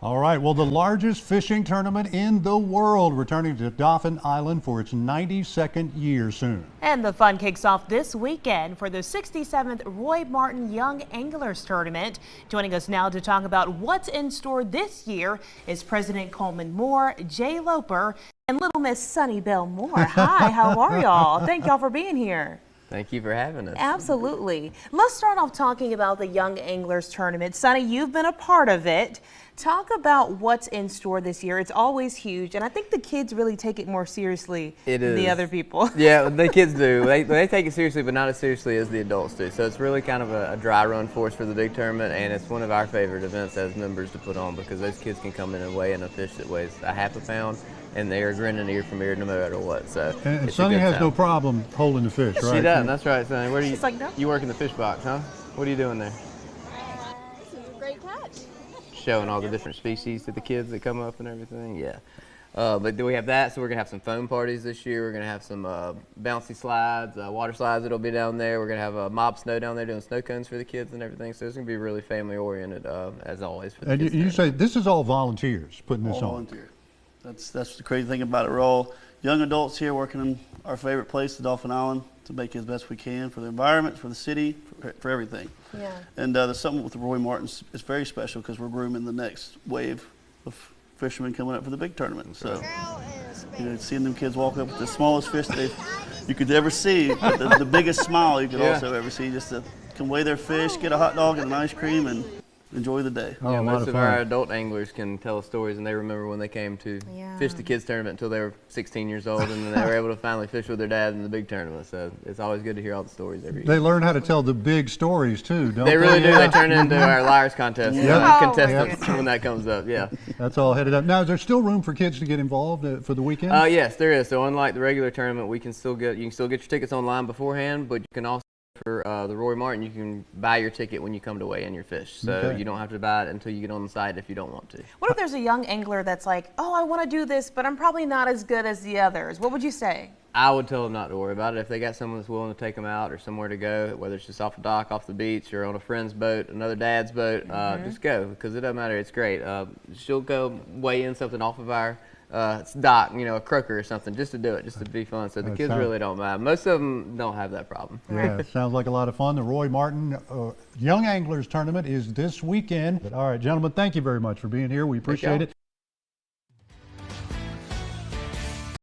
All right, well, the largest fishing tournament in the world returning to Dauphin Island for its 92nd year soon. And the fun kicks off this weekend for the 67th Roy Martin Young Anglers Tournament. Joining us now to talk about what's in store this year is President Coleman Moore, Jay Loper, and little Miss Sonny Bell Moore. Hi, how are y'all? Thank y'all for being here. Thank you for having us. Absolutely. Let's start off talking about the Young Anglers Tournament. Sonny, you've been a part of it. Talk about what's in store this year. It's always huge, and I think the kids really take it more seriously than the other people. Yeah, the kids do. They take it seriously, but not as seriously as the adults do. So it's really kind of a dry run for us for the big tournament, and it's one of our favorite events as members to put on because those kids can come in and weigh in a fish that weighs a half a pound, and they are grinning ear from ear no matter what. So and Sonny has no problem holding the fish, right? She does. That's right, Sonny. Where do you? She's like, no. You work in the fish box, huh? What are you doing there? This is a great catch. Showing all the different species to the kids that come up and everything. Yeah. But do we have that? So we're gonna have some foam parties this year. We're gonna have some bouncy slides, water slides that'll be down there. We're gonna have a mob snow down there doing snow cones for the kids and everything. So it's gonna be really family oriented as always for the kids. And you say this is all volunteers putting this on. Volunteer. That's the crazy thing about it. We're all young adults here working in our favorite place, the Dauphin Island, to make it as best we can for the environment, for the city, for everything. Yeah. And the something with the Roy Martins is very special because we're grooming the next wave of fishermen coming up for the big tournament. So, you know, seeing them kids walk up with the smallest fish you could ever see, but the biggest smile you could also ever see, just to come weigh their fish, get a hot dog and an ice cream, and enjoy the day. Oh, Yeah, a lot most of of fun. our adult anglers can tell us stories, and they remember when they came to fish the kids tournament until they were 16 years old, and then they were able to finally fish with their dad in the big tournament. So it's always good to hear all the stories every They year. learn how to tell the big stories too, don't they? They really do. Yeah. They turn into our liars contest contestants when that comes up. Yeah. That's all headed up. Now, is there still room for kids to get involved for the weekend? Yes, there is. So unlike the regular tournament, you can still get your tickets online beforehand, but you can also for the Roy Martin, you can buy your ticket when you come to weigh in your fish. So you don't have to buy it until you get on the site if you don't want to. What if there's a young angler that's like, oh, I want to do this, but I'm probably not as good as the others? What would you say? I would tell them not to worry about it. If they got someone that's willing to take them out or somewhere to go, whether it's just off a dock, off the beach, or on a friend's boat, another dad's boat, just go, because it doesn't matter. It's great. She'll go weigh in something off of our dock, you know, a croaker or something, just to do it, just to be fun. So the kids really don't mind. Most of them don't have that problem. Yeah, it sounds like a lot of fun. The Roy Martin Young Anglers Tournament is this weekend. All right, gentlemen, thank you very much for being here. We appreciate it.